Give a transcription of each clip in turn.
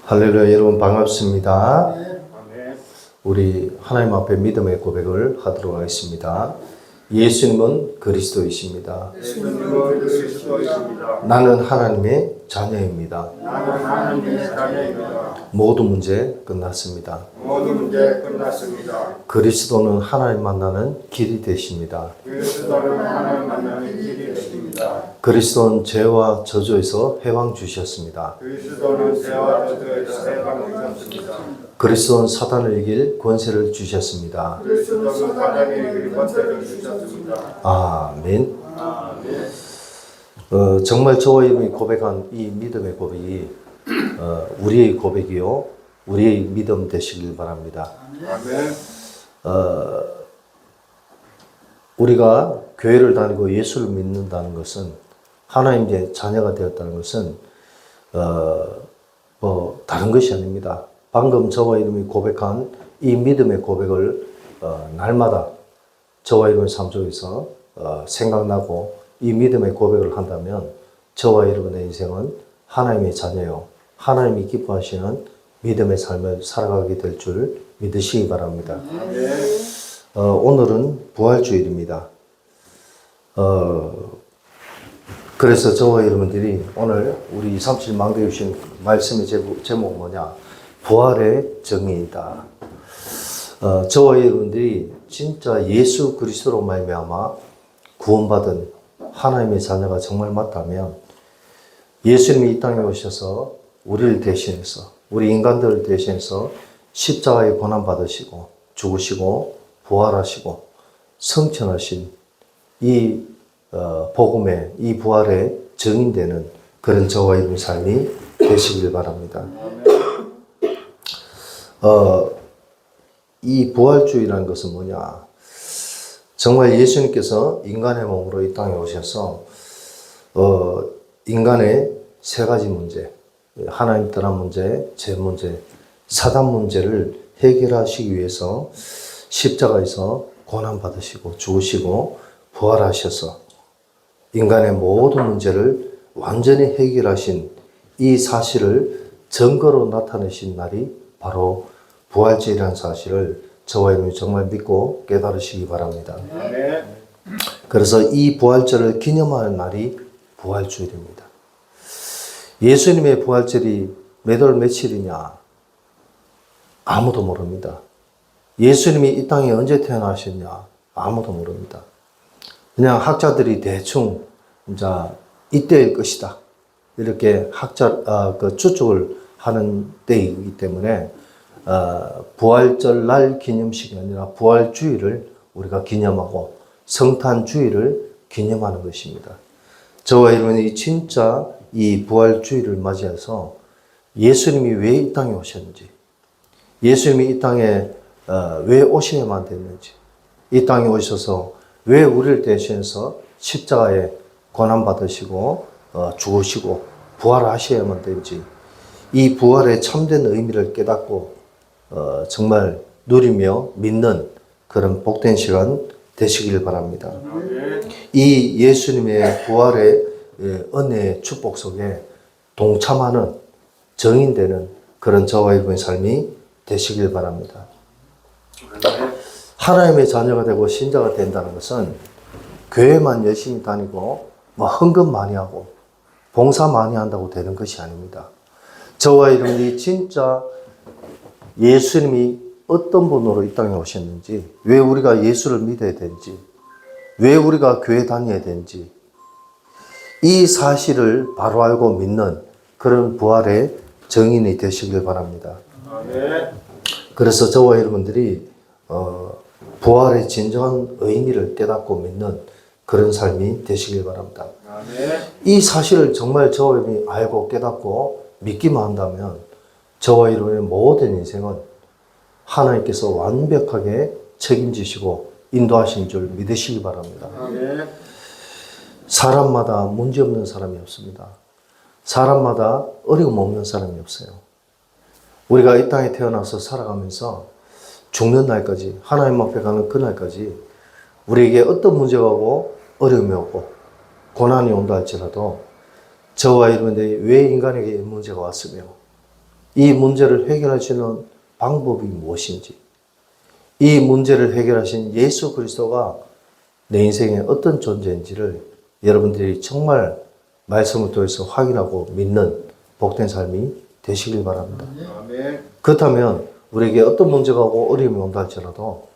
할렐루야, 여러분 반갑습니다. 우리 하나님 앞에 믿음의 고백을 하도록 하겠습니다. 예수님은 그리스도이십니다. 나는 하나님의 자녀입니다. 모든 문제 끝났습니다. 그리스도는 하나님 만나는 길이 되십니다. 그리스도는 죄와 저주에서 해방 주셨습니다. 그리스도는 사단을 이길 권세를 주셨습니다. 아멘. 정말 저와 여러분이 고백한 이 믿음의 고백이 우리의 고백이요, 우리의 믿음 되시길 바랍니다. 우리가 교회를 다니고 예수를 믿는다는 것은, 하나님의 자녀가 되었다는 것은 다른 것이 아닙니다. 방금 저와 여러분이 고백한 이 믿음의 고백을 날마다 저와 여러분의 삶 속에서 생각나고 이 믿음의 고백을 한다면 저와 여러분의 인생은 하나님의 자녀요, 하나님이 기뻐하시는 믿음의 삶을 살아가게 될 줄 믿으시기 바랍니다. 오늘은 부활주일입니다. 그래서 저와 여러분들이 오늘 우리 237 망대에 주신 말씀의 제목은 뭐냐? 부활의 정의이다. 저와 여러분들이 진짜 예수 그리스도로 말미암아 구원받은 하나님의 자녀가 정말 맞다면, 예수님이 이 땅에 오셔서 우리를 대신해서, 우리 인간들을 대신해서 십자가에 고난 받으시고 죽으시고 부활하시고 성천하신 이 복음의, 이 부활의 증인되는 그런 저와 여러분의 삶이 되시길 바랍니다. 이 부활주의라는 것은 뭐냐? 정말 예수님께서 인간의 몸으로 이 땅에 오셔서 인간의 세 가지 문제, 하나님 떠난 문제, 죄 문제, 사단 문제를 해결하시기 위해서 십자가에서 고난 받으시고 죽으시고 부활하셔서 인간의 모든 문제를 완전히 해결하신 이 사실을 증거로 나타내신 날이 바로 부활주일이라는 사실을 저와 여러분이 정말 믿고 깨달으시기 바랍니다. 그래서 이 부활절을 기념하는 날이 부활주일입니다. 예수님의 부활절이 몇 월 며칠이냐? 아무도 모릅니다. 예수님이 이 땅에 언제 태어나셨냐? 아무도 모릅니다. 그냥 학자들이 대충 이제 이때일 것이다, 이렇게 추측을 하는 때이기 때문에 부활절 날 기념식이 아니라 부활주의를 우리가 기념하고 성탄주의를 기념하는 것입니다. 저와 여러분이 진짜 이 부활주의를 맞이해서 예수님이 왜 이 땅에 오셨는지, 예수님이 이 땅에 왜 오셔야만 됐는지, 이 땅에 오셔서 왜 우리를 대신해서 십자가에 고난받으시고 죽으시고 부활하셔야만 된지, 이 부활의 참된 의미를 깨닫고 정말 누리며 믿는 그런 복된 시간 되시길 바랍니다. 이 예수님의 부활의 은혜의 축복 속에 동참하는, 정인되는 그런 저와 여러분의 삶이 되시길 바랍니다. 하나님의 자녀가 되고 신자가 된다는 것은 교회만 열심히 다니고 헌금 많이 하고 봉사 많이 한다고 되는 것이 아닙니다. 저와 여러분이 진짜 예수님이 어떤 분으로 이 땅에 오셨는지, 왜 우리가 예수를 믿어야 되는지, 왜 우리가 교회 다녀야 되는지, 이 사실을 바로 알고 믿는 그런 부활의 정인이 되시길 바랍니다. 그래서 저와 여러분들이 부활의 진정한 의미를 깨닫고 믿는 그런 삶이 되시길 바랍니다. 이 사실을 정말 저와 여러분이 알고 깨닫고 믿기만 한다면 저와 여러분의 모든 인생은 하나님께서 완벽하게 책임지시고 인도하신 줄 믿으시기 바랍니다. 사람마다 문제없는 사람이 없습니다. 사람마다 어려움 없는 사람이 없어요. 우리가 이 땅에 태어나서 살아가면서 죽는 날까지, 하나님 앞에 가는 그날까지 우리에게 어떤 문제가 오고 어려움이 오고 고난이 온다 할지라도 저와 여러분들이 왜 인간에게 이 문제가 왔으며 이 문제를 해결하시는 방법이 무엇인지, 이 문제를 해결하신 예수 그리스도가 내 인생에 어떤 존재인지를 여러분들이 정말 말씀을 통해서 확인하고 믿는 복된 삶이 되시길 바랍니다. 그렇다면 우리에게 어떤 문제가 오고 어려움이 온다 할지라도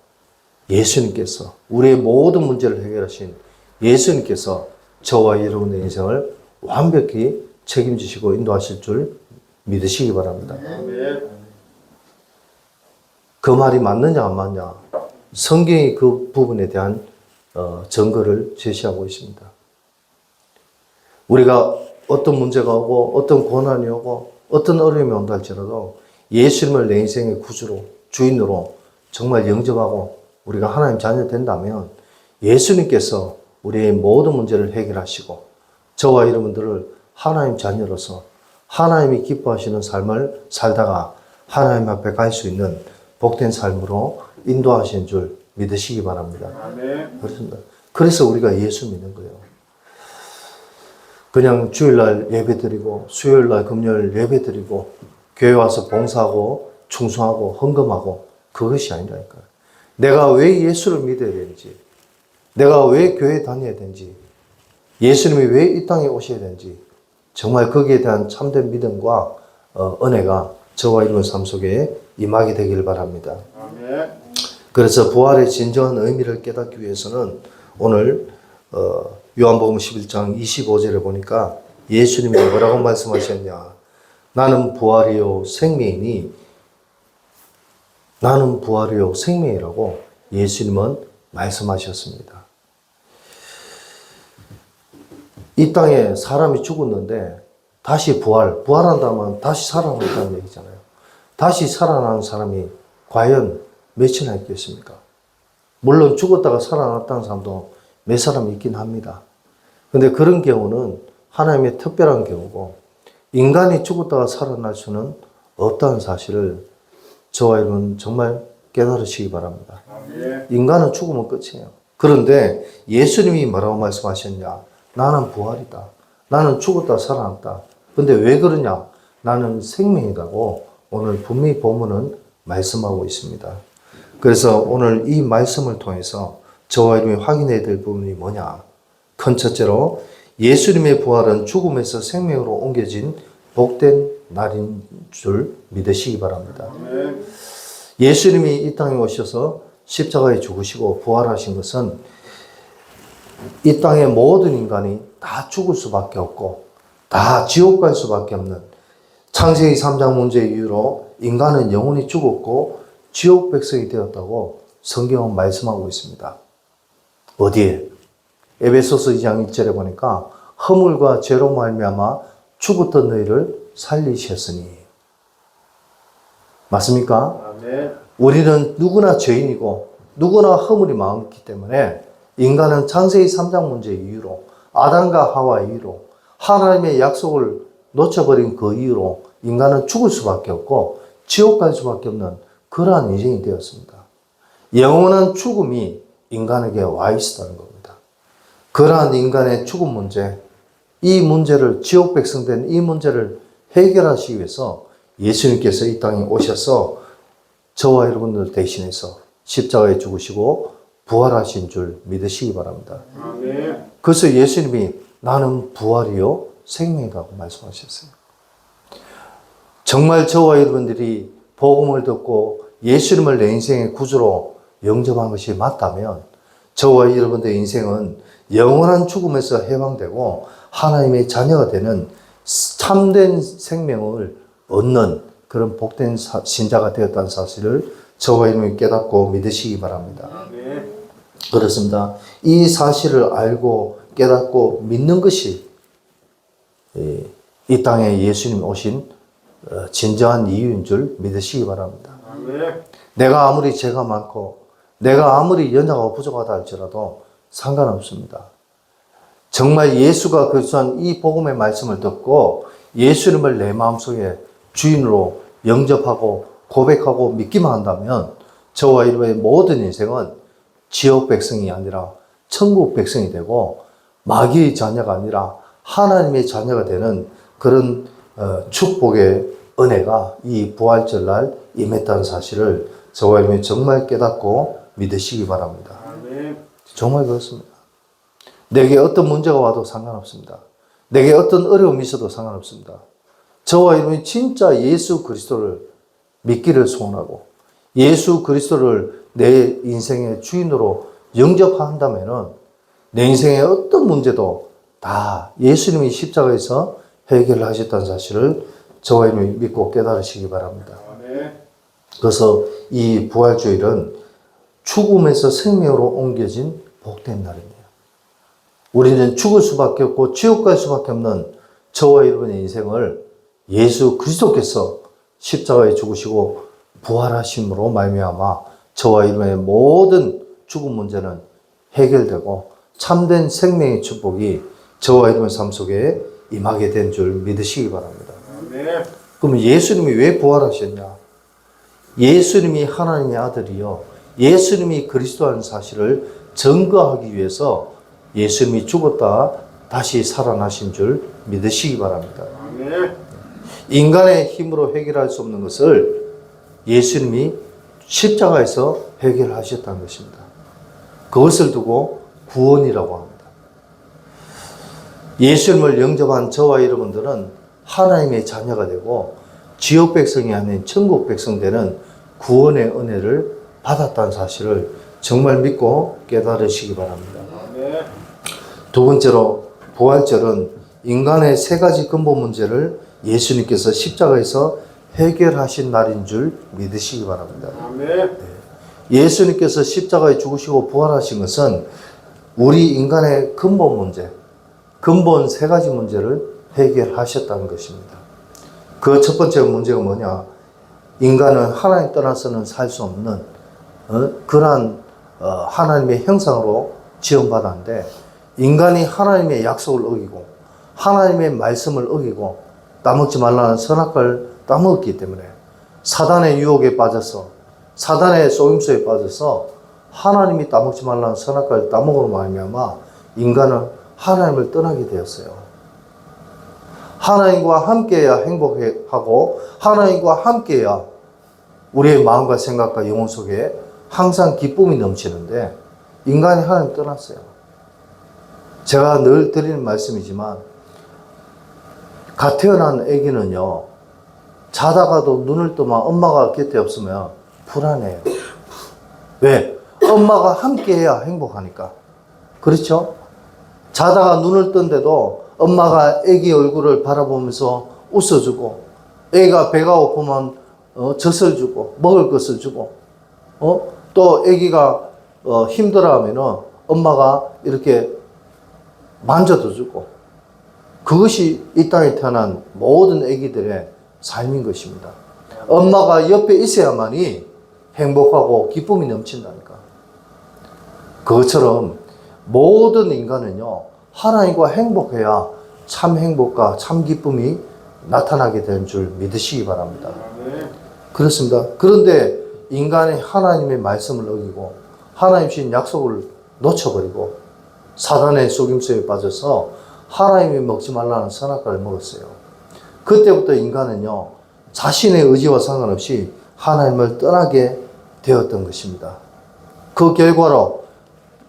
예수님께서 우리의 모든 문제를 해결하신 예수님께서 저와 여러분의 인생을 완벽히 책임지시고 인도하실 줄 믿으시기 바랍니다. 그 말이 맞느냐 안 맞냐, 성경이 그 부분에 대한 증거를 제시하고 있습니다. 우리가 어떤 문제가 오고 어떤 고난이 오고 어떤 어려움이 온다 할지라도 예수님을 내 인생의 구주로 주인으로 정말 영접하고 우리가 하나님 자녀 된다면 예수님께서 우리의 모든 문제를 해결하시고 저와 여러분들을 하나님 자녀로서 하나님이 기뻐하시는 삶을 살다가 하나님 앞에 갈 수 있는 복된 삶으로 인도하신 줄 믿으시기 바랍니다. 그렇습니다. 그래서 우리가 예수 믿는 거예요. 그냥 주일날 예배드리고 수요일날 금요일 예배드리고 교회 와서 봉사하고 충성하고 헌금하고 그것이 아니라니까요. 내가 왜 예수를 믿어야 되는지, 내가 왜 교회에 다녀야 되는지, 예수님이 왜 이 땅에 오셔야 되는지 정말 거기에 대한 참된 믿음과 은혜가 저와 여러분 삶 속에 임하게 되길 바랍니다. 그래서 부활의 진정한 의미를 깨닫기 위해서는 오늘 요한복음 11장 25절에 보니까 예수님이 뭐라고 말씀하셨냐, 나는 부활이요 생명이니, 나는 부활이요 생명이라고 예수님은 말씀하셨습니다. 이 땅에 사람이 죽었는데 다시 부활한다면 다시 살아난다는 얘기잖아요. 다시 살아나는 사람이 과연 몇이나 있겠습니까? 물론 죽었다가 살아났다는 사람도 몇 사람 있긴 합니다. 근데 그런 경우는 하나님의 특별한 경우고 인간이 죽었다가 살아날 수는 없다는 사실을 저와 여러분 정말 깨달으시기 바랍니다. 인간은 죽으면 끝이에요. 그런데 예수님이 뭐라고 말씀하셨냐? 나는 부활이다. 나는 죽었다 살아났다. 근데 왜 그러냐? 나는 생명이라고 오늘 분명히 본문은 말씀하고 있습니다. 그래서 오늘 이 말씀을 통해서 저와 여러분이 확인해야 될 부분이 뭐냐? 큰 첫째로 예수님의 부활은 죽음에서 생명으로 옮겨진 복된 날인 줄 믿으시기 바랍니다. 예수님이 이 땅에 오셔서 십자가에 죽으시고 부활하신 것은 이 땅의 모든 인간이 다 죽을 수밖에 없고 다 지옥 갈 수밖에 없는 창세기 3장 문제 이후로 인간은 영원히 죽었고 지옥 백성이 되었다고 성경은 말씀하고 있습니다. 어디에? 에베소서 2장 1절에 보니까 허물과 죄로 말미암아 죽었던 너희를 살리셨으니. 맞습니까? 우리는 누구나 죄인이고 누구나 허물이 많기 때문에 인간은 창세기 3장 문제 이후로 아담과 하와 이후로 하나님의 약속을 놓쳐버린 그 이후로 인간은 죽을 수밖에 없고 지옥 갈 수밖에 없는 그러한 인생이 되었습니다. 영원한 죽음이 인간에게 와 있었다는 겁니다. 그러한 인간의 죽음 문제, 이 문제를 지옥 백성된 이 문제를 해결하시기 위해서 예수님께서 이 땅에 오셔서 저와 여러분들 대신해서 십자가에 죽으시고 부활하신 줄 믿으시기 바랍니다. 그래서 예수님이 나는 부활이요 생명이라고 말씀하셨어요. 정말 저와 여러분들이 복음을 듣고 예수님을 내 인생의 구주로 영접한 것이 맞다면 저와 여러분들의 인생은 영원한 죽음에서 해방되고 하나님의 자녀가 되는 참된 생명을 얻는 그런 복된 신자가 되었다는 사실을 저와 여러분이 깨닫고 믿으시기 바랍니다. 그렇습니다. 이 사실을 알고 깨닫고 믿는 것이 이 땅에 예수님 오신 진정한 이유인 줄 믿으시기 바랍니다. 내가 아무리 죄가 많고 내가 아무리 연약하고 부족하다 할지라도 상관없습니다. 정말 예수가 그리스도한 이 복음의 말씀을 듣고 예수님을 내 마음속에 주인으로 영접하고 고백하고 믿기만 한다면 저와 여러분의 모든 인생은 지옥 백성이 아니라 천국 백성이 되고 마귀의 자녀가 아니라 하나님의 자녀가 되는 그런 축복의 은혜가 이 부활절날 임했다는 사실을 저와 여러분이 정말 깨닫고 믿으시기 바랍니다. 정말 그렇습니다. 내게 어떤 문제가 와도 상관없습니다. 내게 어떤 어려움이 있어도 상관없습니다. 저와 여러분이 진짜 예수 그리스도를 믿기를 소원하고 예수 그리스도를 내 인생의 주인으로 영접한다면 내 인생의 어떤 문제도 다 예수님이 십자가에서 해결하셨다는 사실을 저와 여러분이 믿고 깨달으시기 바랍니다. 그래서 이 부활주일은 죽음에서 생명으로 옮겨진 복된 날입니다. 우리는 죽을 수밖에 없고 지옥 갈 수밖에 없는 저와 여러분의 인생을 예수 그리스도께서 십자가에 죽으시고 부활하심으로 말미암아 저와 여러분의 모든 죽음 문제는 해결되고 참된 생명의 축복이 저와 여러분의 삶 속에 임하게 된 줄 믿으시기 바랍니다. 그러면 예수님이 왜 부활하셨냐? 예수님이 하나님의 아들이요 예수님이 그리스도라는 사실을 증거하기 위해서 예수님이 죽었다 다시 살아나신 줄 믿으시기 바랍니다. 인간의 힘으로 해결할 수 없는 것을 예수님이 십자가에서 해결하셨다는 것입니다. 그것을 두고 구원이라고 합니다. 예수님을 영접한 저와 여러분들은 하나님의 자녀가 되고 지옥 백성이 아닌 천국 백성 되는 구원의 은혜를 받았다는 사실을 정말 믿고 깨달으시기 바랍니다. 두 번째로 부활절은 인간의 세 가지 근본 문제를 예수님께서 십자가에서 해결하신 날인 줄 믿으시기 바랍니다. 예수님께서 십자가에 죽으시고 부활하신 것은 우리 인간의 근본 문제, 근본 세 가지 문제를 해결하셨다는 것입니다. 그 첫 번째 문제가 뭐냐? 인간은 하나님 떠나서는 살 수 없는 그러한 하나님의 형상으로 지원받았는데 인간이 하나님의 약속을 어기고 하나님의 말씀을 어기고 따먹지 말라는 선악과를 따먹었기 때문에 사단의 유혹에 빠져서 사단의 속임수에 빠져서 하나님이 따먹지 말라는 선악과를 따먹으로 말미암아 인간은 하나님을 떠나게 되었어요. 하나님과 함께해야 행복하고 하나님과 함께해야 우리의 마음과 생각과 영혼 속에 항상 기쁨이 넘치는데 인간이 하나님 떠났어요. 제가 늘 드리는 말씀이지만 갓 태어난 아기는요 자다가도 눈을 뜨면 엄마가 곁에 없으면 불안해요. 왜? 엄마가 함께해야 행복하니까. 그렇죠? 자다가 눈을 뜬데도 엄마가 아기 얼굴을 바라보면서 웃어주고 애가 배가 고프면 젖을 주고 먹을 것을 주고 또 아기가 힘들어하면 엄마가 이렇게 만져도 주고 그것이 이 땅에 태어난 모든 아기들의 삶인 것입니다. 엄마가 옆에 있어야만이 행복하고 기쁨이 넘친다니까. 그것처럼 모든 인간은요 하나님과 행복해야 참 행복과 참 기쁨이 나타나게 된 줄 믿으시기 바랍니다. 그렇습니다. 그런데 인간이 하나님의 말씀을 어기고 하나님 주신 약속을 놓쳐버리고 사단의 속임수에 빠져서 하나님이 먹지 말라는 선악과를 먹었어요. 그때부터 인간은요 자신의 의지와 상관없이 하나님을 떠나게 되었던 것입니다. 그 결과로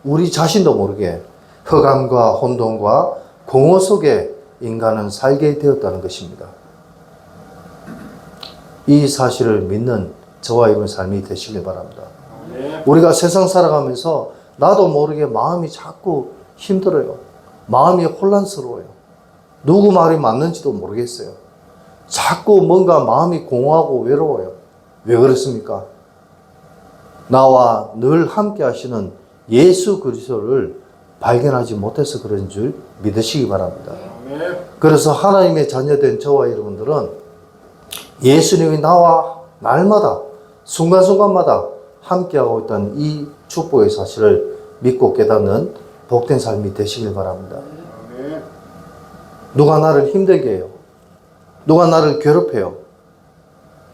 우리 자신도 모르게 흑암과 혼돈과 공허 속에 인간은 살게 되었다는 것입니다. 이 사실을 믿는 저와 여러분의 삶이 되시길 바랍니다. 우리가 세상 살아가면서 나도 모르게 마음이 자꾸 힘들어요. 마음이 혼란스러워요. 누구 말이 맞는지도 모르겠어요. 자꾸 뭔가 마음이 공허하고 외로워요. 왜 그렇습니까? 나와 늘 함께 하시는 예수 그리스도를 발견하지 못해서 그런 줄 믿으시기 바랍니다. 그래서 하나님의 자녀된 저와 여러분들은 예수님이 나와 날마다 순간순간마다 함께하고 있다는 이 축복의 사실을 믿고 깨닫는 복된 삶이 되시길 바랍니다. 누가 나를 힘들게 해요? 누가 나를 괴롭혀요?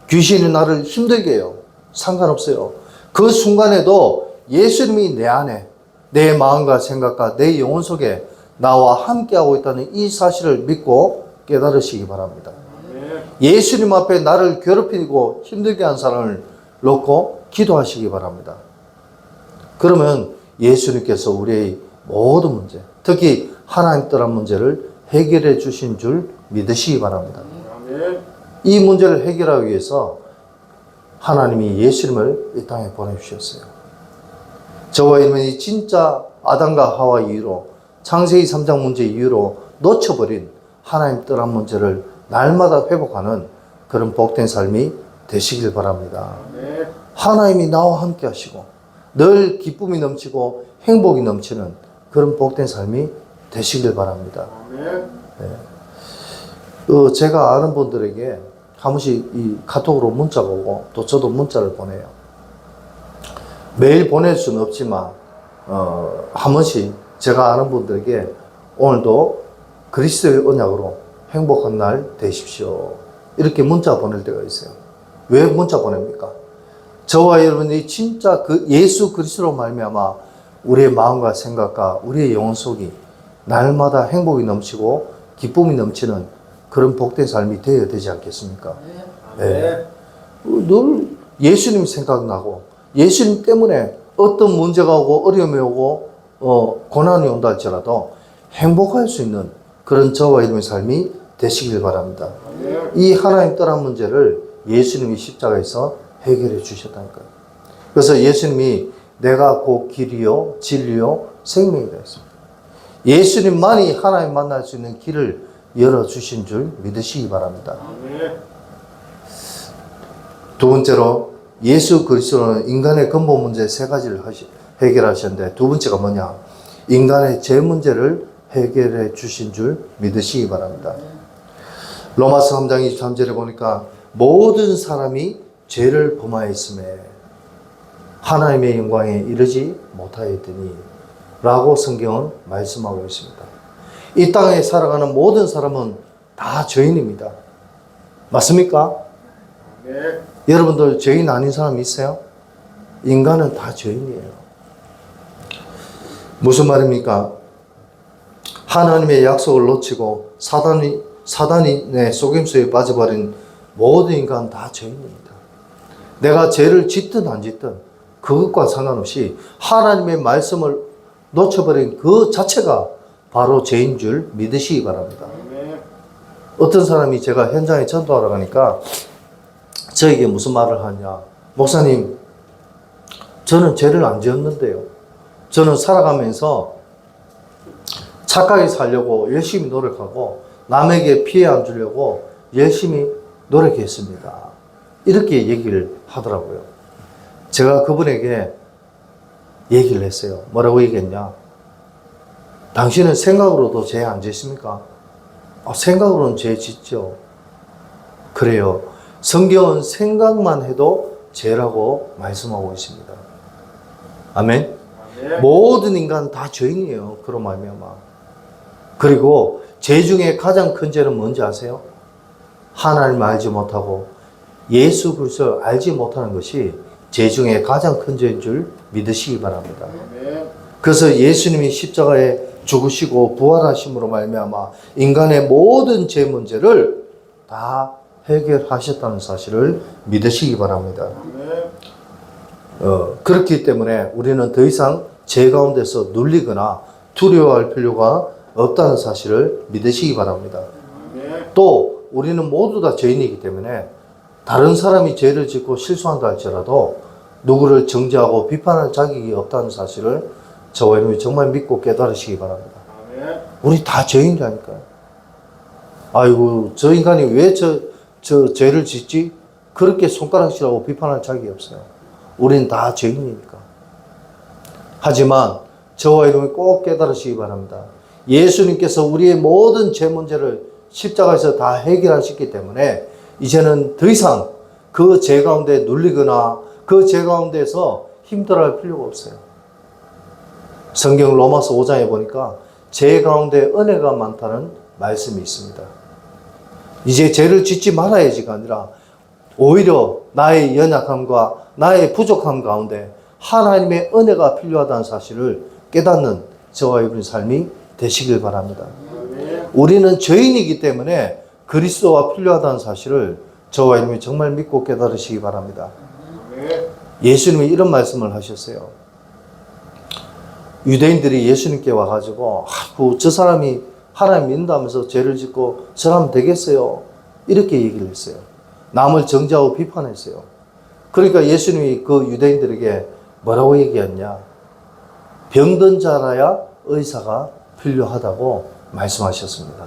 귀신이 나를 힘들게 해요? 상관없어요. 그 순간에도 예수님이 내 안에 내 마음과 생각과 내 영혼 속에 나와 함께하고 있다는 이 사실을 믿고 깨달으시기 바랍니다. 예수님 앞에 나를 괴롭히고 힘들게 한 사람을 놓고 기도하시기 바랍니다. 그러면 예수님께서 우리의 모든 문제, 특히 하나님 떠난 문제를 해결해 주신 줄 믿으시기 바랍니다. 이 문제를 해결하기 위해서 하나님이 예수님을 이 땅에 보내주셨어요. 저와 여러분이 진짜 아담과 하와 이후로 창세기 3장 문제 이후로 놓쳐버린 하나님 떠난 문제를 날마다 회복하는 그런 복된 삶이 되시길 바랍니다. 하나님이 나와 함께 하시고 늘 기쁨이 넘치고 행복이 넘치는 그런 복된 삶이 되시길 바랍니다. 제가 아는 분들에게 한 번씩 이 카톡으로 문자가 오고 또 저도 문자를 보내요. 매일 보낼 수는 없지만 한 번씩 제가 아는 분들에게 오늘도 그리스도의 언약으로 행복한 날 되십시오. 이렇게 문자 보낼 때가 있어요. 왜 문자 보냅니까? 저와 여러분이 진짜 그 예수 그리스도로 말미암아 우리의 마음과 생각과 우리의 영혼 속이 날마다 행복이 넘치고 기쁨이 넘치는 그런 복된 삶이 되어야 되지 않겠습니까? 네. 늘 예수님 생각나고 예수님 때문에 어떤 문제가 오고 어려움이 오고 고난이 온다 할지라도 행복할 수 있는 그런 저와 여러분의 삶이 되시길 바랍니다. 이 하나님 떠난 문제를 예수님이 십자가에서 해결해 주셨다니까요. 그래서 예수님이 내가 곧 길이요 진리요 생명이다 했습니다. 예수님만이 하나님 만날 수 있는 길을 열어주신 줄 믿으시기 바랍니다. 두 번째로 예수 그리스도는 인간의 근본 문제 세 가지를 해결하셨는데 두 번째가 뭐냐? 인간의 죄 문제를 해결해 주신 줄 믿으시기 바랍니다. 로마서 3장 23절에 보니까 모든 사람이 죄를 범하였음에 하나님의 영광에 이르지 못하였더니 라고 성경은 말씀하고 있습니다. 이 땅에 살아가는 모든 사람은 다 죄인입니다. 맞습니까? 네. 여러분들 죄인 아닌 사람 있어요? 인간은 다 죄인이에요. 무슨 말입니까? 하나님의 약속을 놓치고 사단의 속임수에 빠져버린 모든 인간 다 죄인입니다. 내가 죄를 짓든 안 짓든 그것과 상관없이 하나님의 말씀을 놓쳐버린 그 자체가 바로 죄인 줄 믿으시기 바랍니다. 어떤 사람이 제가 현장에 전도하러 가니까 저에게 무슨 말을 하냐. 목사님, 저는 죄를 안 지었는데요. 저는 살아가면서 착하게 살려고 열심히 노력하고 남에게 피해 안 주려고 열심히 노력했습니다. 이렇게 얘기를 하더라고요. 제가 그분에게 얘기를 했어요. 뭐라고 얘기했냐? 당신은 생각으로도 죄 안 짓습니까? 생각으로는 죄 짓죠. 그래요. 성경은 생각만 해도 죄라고 말씀하고 있습니다. 아멘? 모든 인간 다 죄인이에요. 그런 말미암아. 그리고 죄 중에 가장 큰 죄는 뭔지 아세요? 하나님을 알지 못하고 예수 그리스도를 알지 못하는 것이 죄 중에 가장 큰 죄인 줄 믿으시기 바랍니다. 그래서 예수님이 십자가에 죽으시고 부활하심으로 말미암아 인간의 모든 죄 문제를 다 해결하셨다는 사실을 믿으시기 바랍니다. 그렇기 때문에 우리는 더 이상 죄 가운데서 눌리거나 두려워할 필요가 없다는 사실을 믿으시기 바랍니다. 또 우리는 모두 다 죄인이기 때문에 다른 사람이 죄를 짓고 실수한다 할지라도 누구를 정죄하고 비판할 자격이 없다는 사실을 저와 여러분이 정말 믿고 깨달으시기 바랍니다. 우리 다 죄인이라니까요. 아이고 저 인간이 왜 저 죄를 짓지? 그렇게 손가락질하고 비판할 자격이 없어요. 우리는 다 죄인이니까. 하지만 저와 여러분이 꼭 깨달으시기 바랍니다. 예수님께서 우리의 모든 죄 문제를 십자가에서 다 해결하셨기 때문에 이제는 더 이상 그 죄 가운데 눌리거나 그 죄 가운데서 힘들어할 필요가 없어요. 성경 로마서 5장에 보니까 죄 가운데 은혜가 많다는 말씀이 있습니다. 이제 죄를 짓지 말아야지가 아니라 오히려 나의 연약함과 나의 부족함 가운데 하나님의 은혜가 필요하다는 사실을 깨닫는 저와 여러분의 삶이 되시길 바랍니다. 우리는 죄인이기 때문에 그리스도가 필요하다는 사실을 저와 여러분이 정말 믿고 깨달으시기 바랍니다. 예수님이 이런 말씀을 하셨어요. 유대인들이 예수님께 와가지고 아이고 저 사람이 하나님 믿는다면서 죄를 짓고 저라면 되겠어요? 이렇게 얘기를 했어요. 남을 정죄하고 비판했어요. 그러니까 예수님이 그 유대인들에게 뭐라고 얘기했냐? 병든 자라야 의사가 필요하다고 말씀하셨습니다.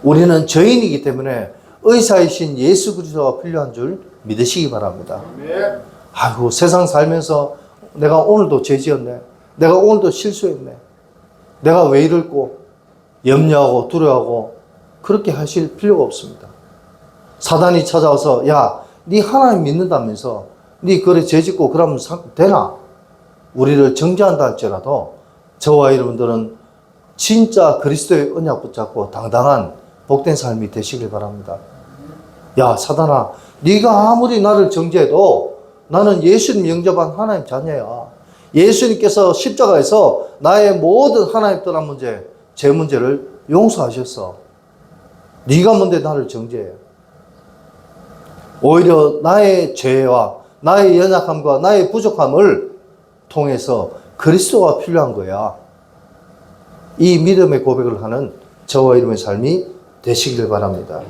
우리는 죄인이기 때문에 의사이신 예수 그리스도가 필요한 줄 믿으시기 바랍니다. 아이고 세상 살면서 내가 오늘도 죄 지었네. 내가 오늘도 실수했네. 내가 왜 이럴고 염려하고 두려워하고 그렇게 하실 필요가 없습니다. 사단이 찾아와서 야, 네 하나님 믿는다면서 네 그래 죄 짓고 그러면 되나? 우리를 정죄한다 할지라도 저와 여러분들은 진짜 그리스도의 언약 붙잡고 당당한 복된 삶이 되시길 바랍니다. 야 사단아, 네가 아무리 나를 정죄해도 나는 예수님 영접한 하나님 자녀야. 예수님께서 십자가에서 나의 모든 하나님 떠난 문제, 제 문제를 용서하셨어. 네가 뭔데 나를 정죄해. 오히려 나의 죄와 나의 연약함과 나의 부족함을 통해서 그리스도가 필요한 거야. 이 믿음의 고백을 하는 저와 여러분의 삶이 되시길 바랍니다.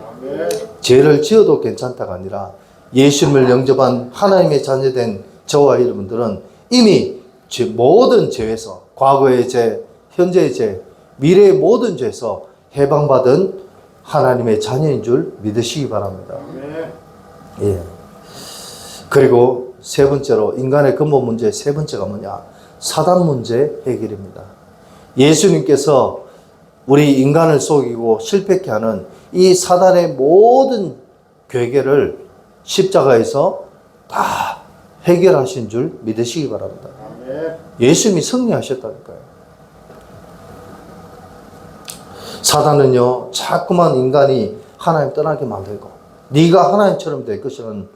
죄를 지어도 괜찮다가 아니라 예수님을 영접한 하나님의 자녀된 저와 여러분들은 이미 모든 죄에서 과거의 죄, 현재의 죄, 미래의 모든 죄에서 해방받은 하나님의 자녀인 줄 믿으시기 바랍니다. 예. 그리고 세 번째로 인간의 근본 문제 세 번째가 뭐냐? 사단 문제 해결입니다. 예수님께서 우리 인간을 속이고 실패케 하는 이 사단의 모든 괴계를 십자가에서 다 해결하신 줄 믿으시기 바랍니다. 예수님이 승리하셨다니까요. 사단은요 자꾸만 인간이 하나님 떠나게 만들고 네가 하나님처럼 될 것이라는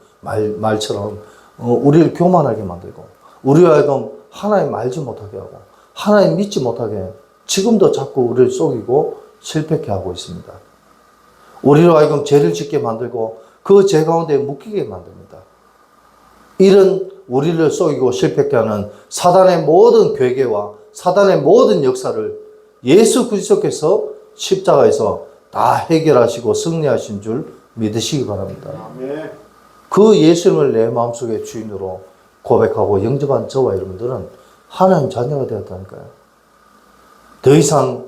말처럼 우리를 교만하게 만들고 우리와 하여금 하나님 알지 못하게 하고 하나님 믿지 못하게 지금도 자꾸 우리를 속이고 실패케 하고 있습니다. 우리로 하여금 죄를 짓게 만들고 그 죄 가운데 묶이게 만듭니다. 이런 우리를 속이고 실패케 하는 사단의 모든 괴계와 사단의 모든 역사를 예수 그리스도께서 십자가에서 다 해결하시고 승리하신 줄 믿으시기 바랍니다. 그 예수님을 내 마음속의 주인으로 고백하고 영접한 저와 여러분들은 하나님 자녀가 되었다니까요. 더 이상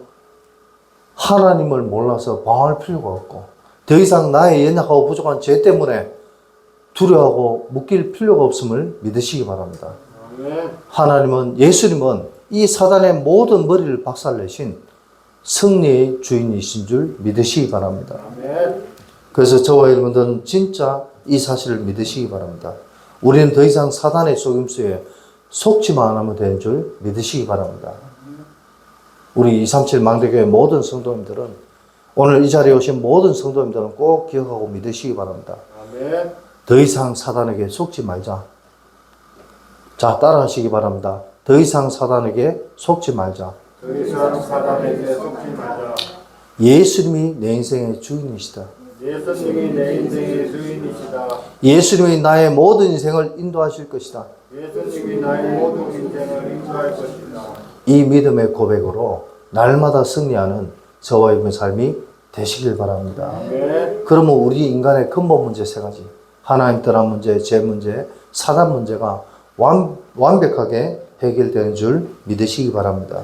하나님을 몰라서 방황할 필요가 없고 더 이상 나의 연약하고 부족한 죄 때문에 두려워하고 묶일 필요가 없음을 믿으시기 바랍니다. 하나님은 예수님은 이 사단의 모든 머리를 박살내신 승리의 주인이신 줄 믿으시기 바랍니다. 그래서 저와 여러분들은 진짜 이 사실을 믿으시기 바랍니다. 우리는 더 이상 사단의 속임수에 속지만 하면 되는 줄 믿으시기 바랍니다. 우리 237 망대교회 모든 성도님들은 오늘 이 자리에 오신 모든 성도님들은 꼭 기억하고 믿으시기 바랍니다. 더 이상 사단에게 속지 말자. 자, 따라하시기 바랍니다. 더 이상 사단에게 속지 말자. 더 이상 사단에게 속지 말자. 예수님이 내 인생의 주인이시다. 예수님이 내 인생의 주인이시다. 예수님이 나의 모든 인생을 인도하실 것이다. 예수님이 나의 모든 인생을 인도할 것이다. 이 믿음의 고백으로 날마다 승리하는 저와 여러분의 삶이 되시길 바랍니다. 그러면 우리 인간의 근본 문제 세 가지, 하나님 떠난 문제, 죄 문제, 사단 문제가 완벽하게 해결되는 줄 믿으시기 바랍니다.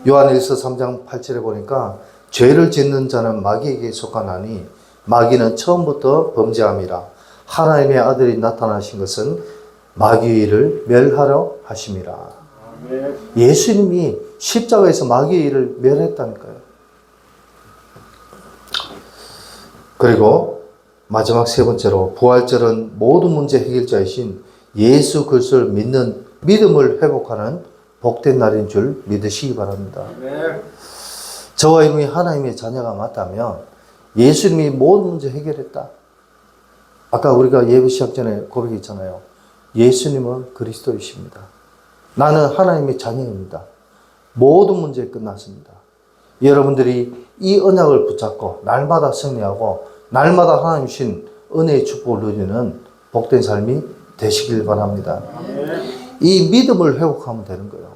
요한일서 3장 8절에 보니까 죄를 짓는 자는 마귀에게 속하나니 마귀는 처음부터 범죄함이라. 하나님의 아들이 나타나신 것은 마귀의 일을 멸하려 하심이라. 예수님이 십자가에서 마귀의 일을 멸했다니까요. 그리고 마지막 세 번째로 부활절은 모든 문제 해결자이신 예수 그리스도를 믿는 믿음을 회복하는 복된 날인 줄 믿으시기 바랍니다. 저와 여러분이 하나님의 자녀가 맞다면 예수님이 모든 문제 해결했다. 아까 우리가 예배 시작 전에 고백했잖아요. 예수님은 그리스도이십니다. 나는 하나님의 자녀입니다. 모든 문제 끝났습니다. 여러분들이 이 언약을 붙잡고 날마다 승리하고 날마다 하나님 주신 은혜의 축복을 누리는 복된 삶이 되시길 바랍니다. 이 믿음을 회복하면 되는 거예요.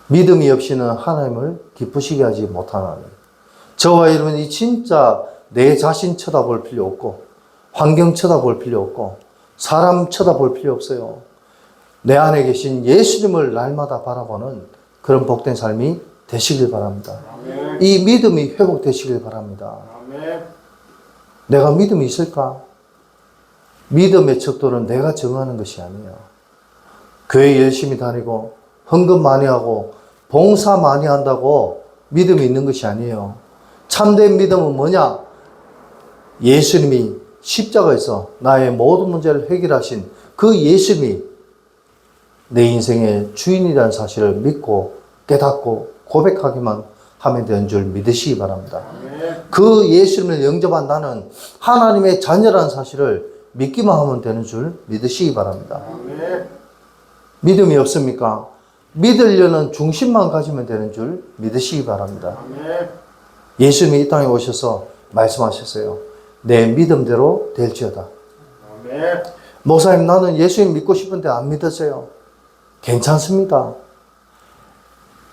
믿음이 없이는 하나님을 기쁘시게 하지 못하나니. 저와 여러분이 진짜 내 자신 쳐다볼 필요 없고 환경 쳐다볼 필요 없고 사람 쳐다볼 필요 없어요. 내 안에 계신 예수님을 날마다 바라보는 그런 복된 삶이 되시길 바랍니다. 아멘. 이 믿음이 회복되시길 바랍니다. 아멘. 내가 믿음이 있을까? 믿음의 척도는 내가 정하는 것이 아니에요. 교회 열심히 다니고 헌금 많이 하고 봉사 많이 한다고 믿음이 있는 것이 아니에요. 참된 믿음은 뭐냐? 예수님이 십자가에서 나의 모든 문제를 해결하신 그 예수님이 내 인생의 주인이라는 사실을 믿고 깨닫고 고백하기만 하면 되는 줄 믿으시기 바랍니다. 그 예수님을 영접한 나는 하나님의 자녀라는 사실을 믿기만 하면 되는 줄 믿으시기 바랍니다. 믿음이 없습니까? 믿으려는 중심만 가지면 되는 줄 믿으시기 바랍니다. 예수님이 이 땅에 오셔서 말씀하셨어요. 내 믿음대로 될지어다. 목사님, 나는 예수님 믿고 싶은데 안 믿으세요. 괜찮습니다.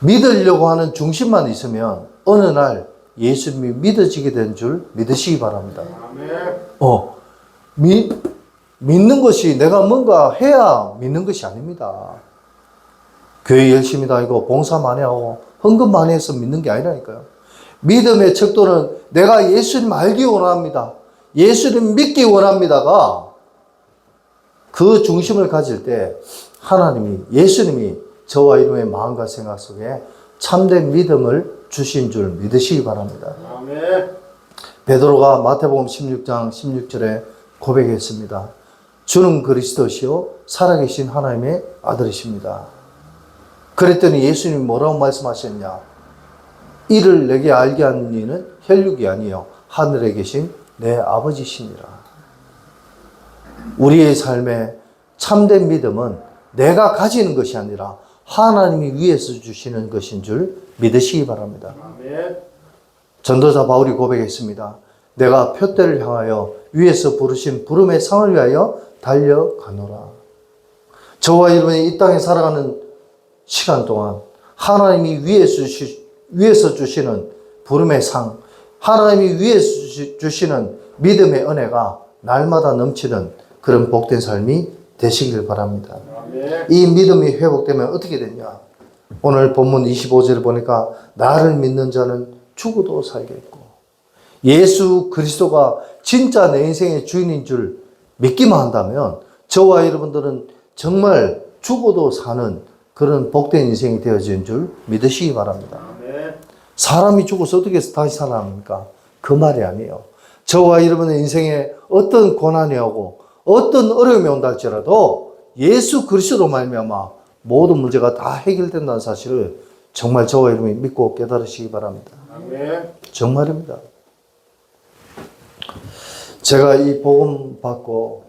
믿으려고 하는 중심만 있으면 어느 날 예수님이 믿어지게 된 줄 믿으시기 바랍니다. 믿는 것이 내가 뭔가 해야 믿는 것이 아닙니다. 교회 열심히 다니고 봉사 많이 하고 헌금 많이 해서 믿는 게 아니라니까요. 믿음의 척도는 내가 예수님 알기 원합니다. 예수님 믿기 원합니다가 그 중심을 가질 때 하나님이, 예수님이 저와 여러분의 마음과 생각 속에 참된 믿음을 주신 줄 믿으시기 바랍니다. 베드로가 마태복음 16장 16절에 고백했습니다. 주는 그리스도시요 살아계신 하나님의 아들이십니다. 그랬더니 예수님이 뭐라고 말씀하셨냐? 이를 내게 알게 하는 이는 혈육이 아니요 하늘에 계신 내 아버지시니라. 우리의 삶에 참된 믿음은 내가 가지는 것이 아니라 하나님이 위에서 주시는 것인 줄 믿으시기 바랍니다. 전도자 바울이 고백했습니다. 내가 표대를 향하여 위에서 부르신 부름의 상을 위하여 달려가노라. 저와 여러분이 이 땅에 살아가는 시간 동안 하나님이 위에서 주시는 부름의 상, 하나님이 위에서 주시는 믿음의 은혜가 날마다 넘치는 그런 복된 삶이 되시길 바랍니다. 이 믿음이 회복되면 어떻게 되냐? 오늘 본문 25절을 보니까 나를 믿는 자는 죽어도 살겠고, 예수 그리스도가 진짜 내 인생의 주인인 줄 믿기만 한다면 저와 여러분들은 정말 죽어도 사는 그런 복된 인생이 되어진 줄 믿으시기 바랍니다. 사람이 죽어서 어떻게 다시 살아납니까? 그 말이 아니에요. 저와 여러분의 인생에 어떤 고난이 오고 어떤 어려움이 온다 할지라도 예수 그리스도로 말미암아 모든 문제가 다 해결된다는 사실을 정말 저와 여러분이 믿고 깨달으시기 바랍니다. 정말입니다. 제가 이 복음 받고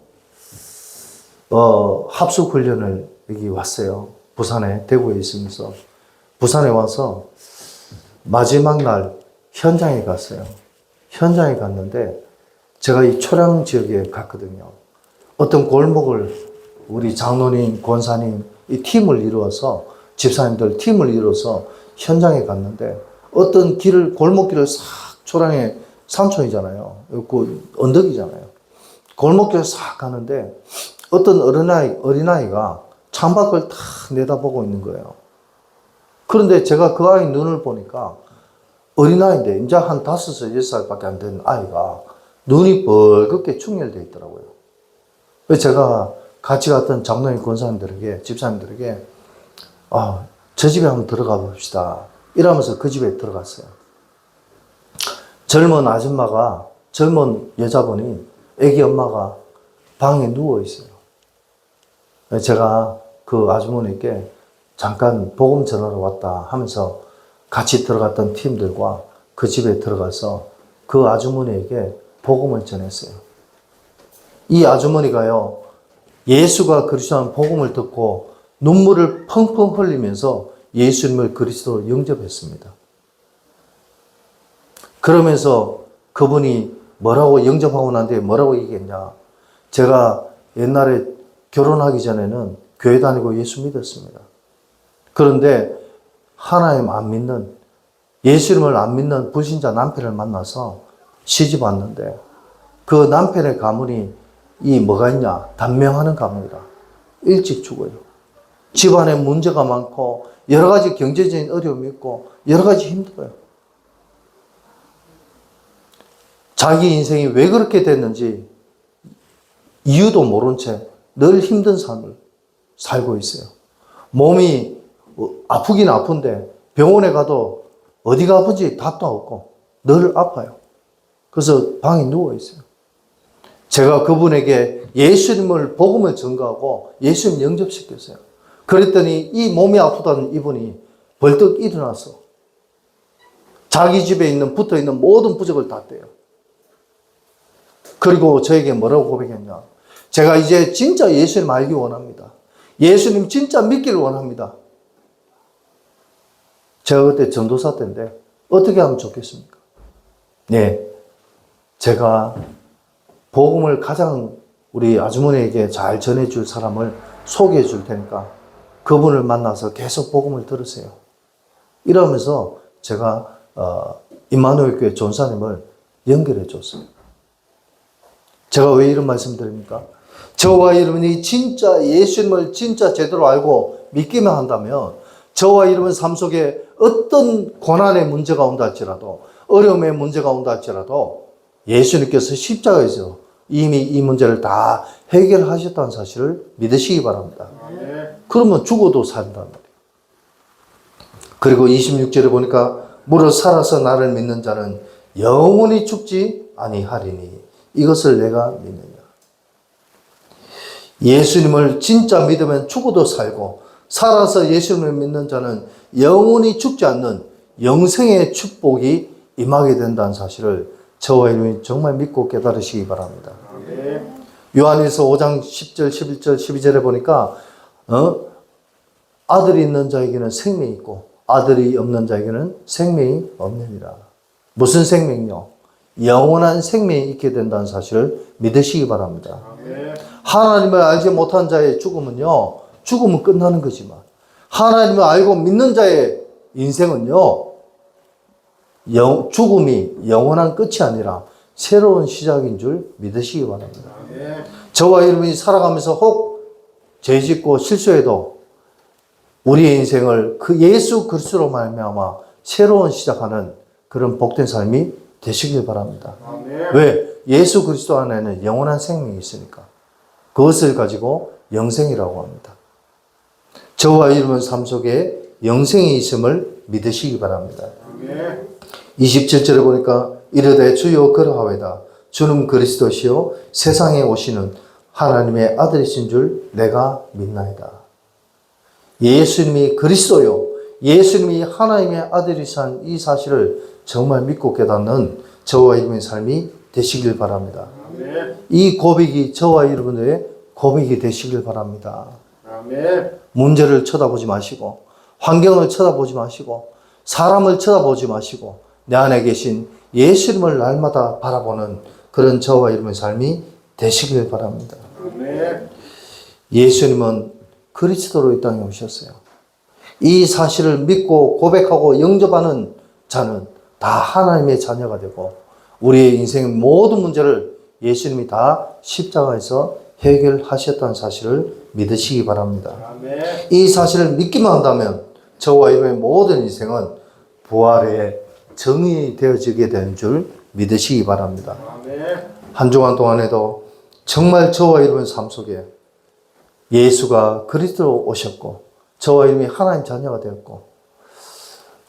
합숙 훈련을 여기 왔어요. 부산에, 대구에 있으면서 부산에 와서 마지막 날 현장에 갔어요. 현장에 갔는데 제가 이 초량 지역에 갔거든요. 어떤 골목을 우리 장로님, 권사님 이 팀을 이루어서 집사님들 팀을 이루어서 현장에 갔는데 어떤 길을, 골목길을 싹, 초량에 산촌이잖아요. 그 언덕이잖아요. 골목길을 싹 가는데 어떤 어린아이가 창밖을 탁 내다보고 있는 거예요. 그런데 제가 그 아이 눈을 보니까 어린아이인데 이제 한 5살, 6살밖에 안 된 아이가 눈이 벌겋게 충혈되어 있더라고요. 그래서 제가 같이 갔던 장로님, 권사님들에게, 집사님들에게 저 집에 한번 들어가 봅시다 이러면서 그 집에 들어갔어요. 젊은 여자분이 애기 엄마가 방에 누워 있어요. 제가 그 아주머니께 잠깐 복음 전하러 왔다 하면서 같이 들어갔던 팀들과 그 집에 들어가서 그 아주머니에게 복음을 전했어요. 이 아주머니가요, 예수가 그리스도라는 복음을 듣고 눈물을 펑펑 흘리면서 예수님을 그리스도로 영접했습니다. 그러면서 그분이 뭐라고 영접하고 난 뒤에 뭐라고 얘기했냐. 제가 옛날에 결혼하기 전에는 교회 다니고 예수 믿었습니다. 그런데 하나님 안 믿는, 예수님을 안 믿는 불신자 남편을 만나서 시집 왔는데 그 남편의 가문이 뭐가 있냐? 단명하는 가문이라. 일찍 죽어요. 집안에 문제가 많고 여러 가지 경제적인 어려움이 있고 여러 가지 힘들어요. 자기 인생이 왜 그렇게 됐는지 이유도 모른 채 늘 힘든 삶을 살고 있어요. 몸이 아프긴 아픈데 병원에 가도 어디가 아픈지 답도 없고 늘 아파요. 그래서 방에 누워 있어요. 제가 그분에게 예수님을 복음을 전가하고 예수님 영접시켰어요. 그랬더니 이 몸이 아프다는 이분이 벌떡 일어나서 자기 집에 있는 붙어 있는 모든 부적을 다 떼요. 그리고 저에게 뭐라고 고백했냐. 제가 이제 진짜 예수님 알기 원합니다. 예수님 진짜 믿기를 원합니다. 제가 그때 전도사 때인데 어떻게 하면 좋겠습니까? 네, 제가 복음을 가장 우리 아주머니에게 잘 전해줄 사람을 소개해 줄 테니까 그분을 만나서 계속 복음을 들으세요. 이러면서 제가 임마누엘 교회 전사님을 연결해 줬어요. 제가 왜 이런 말씀 드립니까? 저와 여러분이 진짜 예수님을 진짜 제대로 알고 믿기만 한다면 저와 여러분 삶 속에 어떤 고난의 문제가 온다 할지라도 어려움의 문제가 온다 할지라도 예수님께서 십자가에서 이미 이 문제를 다 해결하셨다는 사실을 믿으시기 바랍니다. 그러면 죽어도 산단 말이에요. 그리고 26절에 보니까 무릇 살아서 나를 믿는 자는 영원히 죽지 아니하리니 이것을 내가 믿느냐. 예수님을 진짜 믿으면 죽어도 살고 살아서 예수님을 믿는 자는 영원히 죽지 않는 영생의 축복이 임하게 된다는 사실을 저와 여러분이 정말 믿고 깨달으시기 바랍니다. 요한일서 5장 10절, 11절, 12절에 보니까 아들이 있는 자에게는 생명이 있고 아들이 없는 자에게는 생명이 없느니라. 무슨 생명이요? 영원한 생명이 있게 된다는 사실을 믿으시기 바랍니다. 하나님을 알지 못한 자의 죽음은요, 죽음은 끝나는 거지만 하나님을 알고 믿는 자의 인생은요, 죽음이 영원한 끝이 아니라 새로운 시작인 줄 믿으시기 바랍니다. 저와 여러분이 살아가면서 혹 죄짓고 실수해도 우리의 인생을 그 예수 그리스도로 말미암아 새로운 시작하는 그런 복된 삶이 되시길 바랍니다. 왜? 예수 그리스도 안에는 영원한 생명이 있으니까. 그것을 가지고 영생이라고 합니다. 저와 여러분 삶 속에 영생이 있음을 믿으시기 바랍니다. 27절에 보니까 이르되 주여 그러하외다. 주는 그리스도시요 세상에 오시는 하나님의 아들이신 줄 내가 믿나이다. 예수님이 그리스도요, 예수님이 하나님의 아들이신 이 사실을 정말 믿고 깨닫는 저와 여러분의 삶이 되시길 바랍니다. 이 고백이 저와 여러분의 고백이 되시길 바랍니다. 문제를 쳐다보지 마시고 환경을 쳐다보지 마시고 사람을 쳐다보지 마시고 내 안에 계신 예수님을 날마다 바라보는 그런 저와 여러분의 삶이 되시길 바랍니다. 예수님은 그리스도로 이 땅에 오셨어요. 이 사실을 믿고 고백하고 영접하는 자는 다 하나님의 자녀가 되고 우리의 인생의 모든 문제를 예수님이 다 십자가에서 해결하셨다는 사실을 믿으시기 바랍니다. 이 사실을 믿기만 한다면 저와 여러분의 모든 인생은 부활의 정의 되어지게 되는 줄 믿으시기 바랍니다. 한 주간 동안에도 정말 저와 여러분의 삶 속에 예수가 그리스도로 오셨고 저와 여러분이 하나님 자녀가 되었고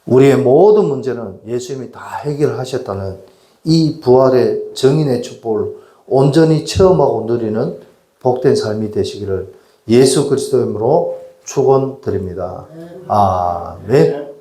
우리의 모든 문제는 예수님이 다 해결하셨다는 이 부활의 정인의 축복을 온전히 체험하고 누리는 복된 삶이 되시기를 예수 그리스도의 이름으로 축원드립니다. 아멘.